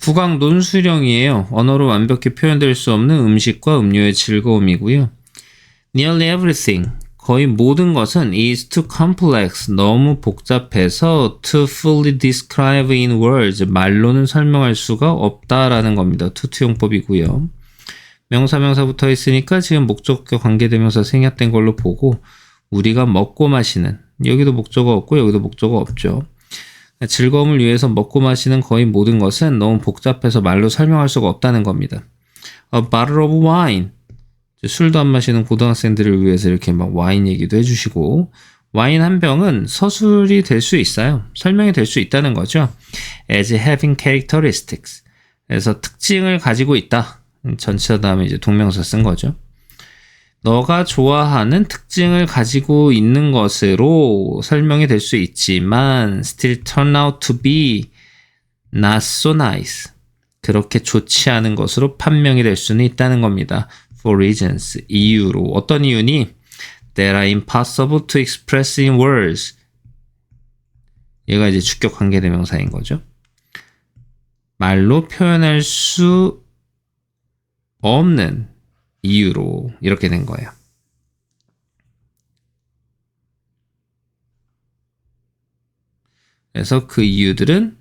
국악 논술형이에요. 언어로 완벽히 표현될 수 없는 음식과 음료의 즐거움이고요. Nearly everything, 거의 모든 것은 is too complex, 너무 복잡해서 to fully describe in words, 말로는 설명할 수가 없다라는 겁니다. 투투용법이고요. 명사명사 붙어 있으니까 지금 목적격 관계대명사 생략된 걸로 보고 우리가 먹고 마시는, 여기도 목적어 없고 여기도 목적어 없죠. 즐거움을 위해서 먹고 마시는 거의 모든 것은 너무 복잡해서 말로 설명할 수가 없다는 겁니다. A bottle of wine, 술도 안 마시는 고등학생들을 위해서 이렇게 막 와인 얘기도 해주시고, 와인 한 병은 서술이 될 수 있어요. 설명이 될 수 있다는 거죠. As having characteristics, 그래서 특징을 가지고 있다. 전치사 다음에 이제 동명사 쓴 거죠. 너가 좋아하는 특징을 가지고 있는 것으로 설명이 될 수 있지만 still turn out to be not so nice. 그렇게 좋지 않은 것으로 판명이 될 수는 있다는 겁니다. For reasons, 이유로. 어떤 이유니? That are impossible to express in words. 얘가 이제 주격 관계대명사인 거죠. 말로 표현할 수 없는 이유로 이렇게 된 거예요. 그래서 그 이유들은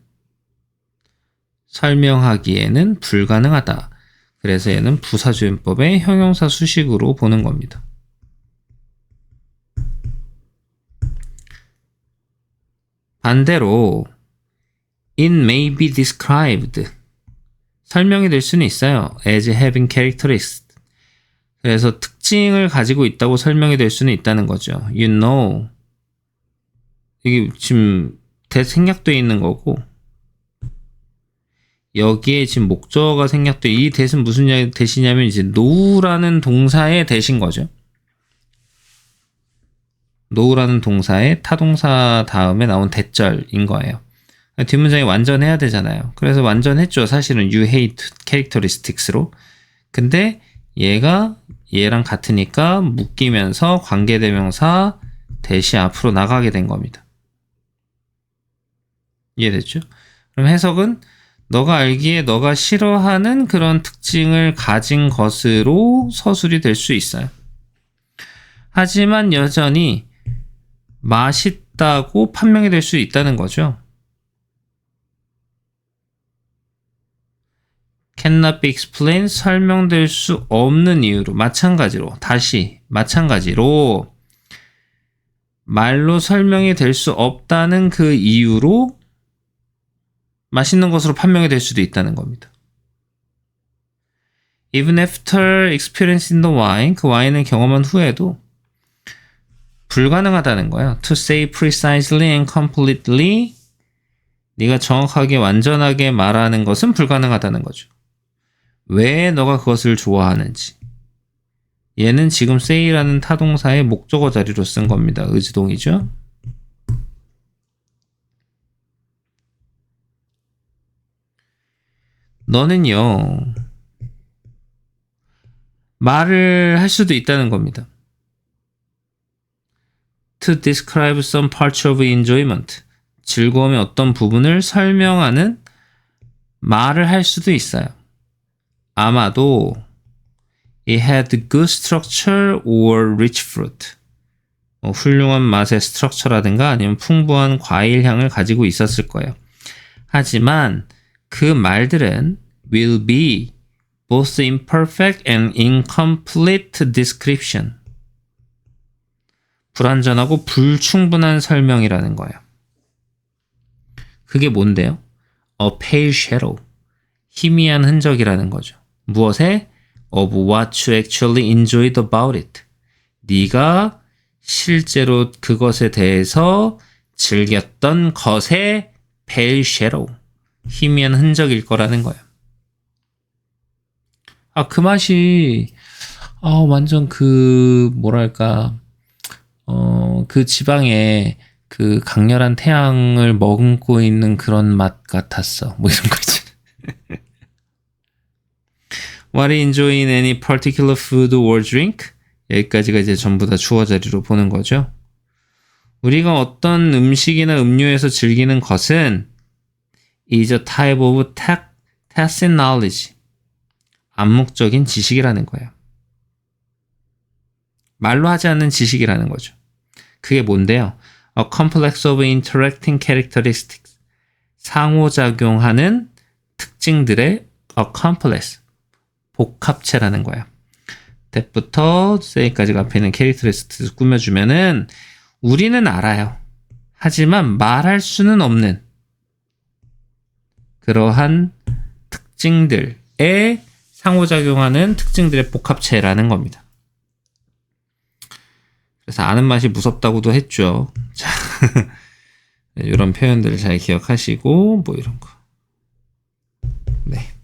설명하기에는 불가능하다. 그래서 얘는 부사주임법의 형용사 수식으로 보는 겁니다. 반대로 it may be described, 설명이 될 수는 있어요. as having characteristics, 그래서 특징을 가지고 있다고 설명이 될 수는 있다는 거죠. You know, 이게 지금 생략되어 있는 거고, 여기에 지금 목적어가 생략돼, 이 대신 무슨 대시냐면 이제 know라는 동사의 대신 거죠. know라는 동사의 타동사 다음에 나온 대절인 거예요. 뒷문장이 완전해야 되잖아요. 그래서 완전했죠. 사실은 you hate characteristics로. 근데 얘가 얘랑 같으니까 묶이면서 관계대명사 대시 앞으로 나가게 된 겁니다. 이해됐죠? 그럼 해석은 너가 알기에 너가 싫어하는 그런 특징을 가진 것으로 서술이 될 수 있어요. 하지만 여전히 맛있다고 판명이 될 수 있다는 거죠. cannot be explained, 설명될 수 없는 이유로, 마찬가지로 말로 설명이 될 수 없다는 그 이유로 맛있는 것으로 판명이 될 수도 있다는 겁니다. Even after experiencing the wine, 그 와인을 경험한 후에도 불가능하다는 거예요. To say precisely and completely, 네가 정확하게 완전하게 말하는 것은 불가능하다는 거죠. 왜 너가 그것을 좋아하는지. 얘는 지금 say라는 타동사의 목적어 자리로 쓴 겁니다. 의지동이죠. 너는요, 말을 할 수도 있다는 겁니다. To describe some parts of enjoyment, 즐거움의 어떤 부분을 설명하는 말을 할 수도 있어요. 아마도 it had good structure or rich fruit, 훌륭한 맛의 스트럭처라든가 아니면 풍부한 과일 향을 가지고 있었을 거예요. 하지만 그 말들은 will be both imperfect and incomplete description, 불완전하고 불충분한 설명이라는 거예요. 그게 뭔데요? A pale shadow, 희미한 흔적이라는 거죠. 무엇에? Of what you actually enjoyed about it, 네가 실제로 그것에 대해서 즐겼던 것의 pale shadow, 희미한 흔적일 거라는 거예요. 그 맛이 완전 뭐랄까, 그 지방에 그 강렬한 태양을 머금고 있는 그런 맛 같았어. 뭐 이런 거지. What you enjoy in any particular food or drink? 여기까지가 이제 전부 다 주어 자리로 보는 거죠. 우리가 어떤 음식이나 음료에서 즐기는 것은 is a type of tacit knowledge, 암묵적인 지식이라는 거예요. 말로 하지 않는 지식이라는 거죠. 그게 뭔데요? A complex of interacting characteristics, 상호작용하는 특징들의 a complex, 복합체라는 거예요. that부터 say까지 앞에 있는 characteristics 꾸며주면은 우리는 알아요. 하지만 말할 수는 없는 그러한 특징들의 상호작용하는 특징들의 복합체라는 겁니다. 그래서 아는 맛이 무섭다고도 했죠. 자, 이런 표현들 잘 기억하시고 뭐 이런 거. 네.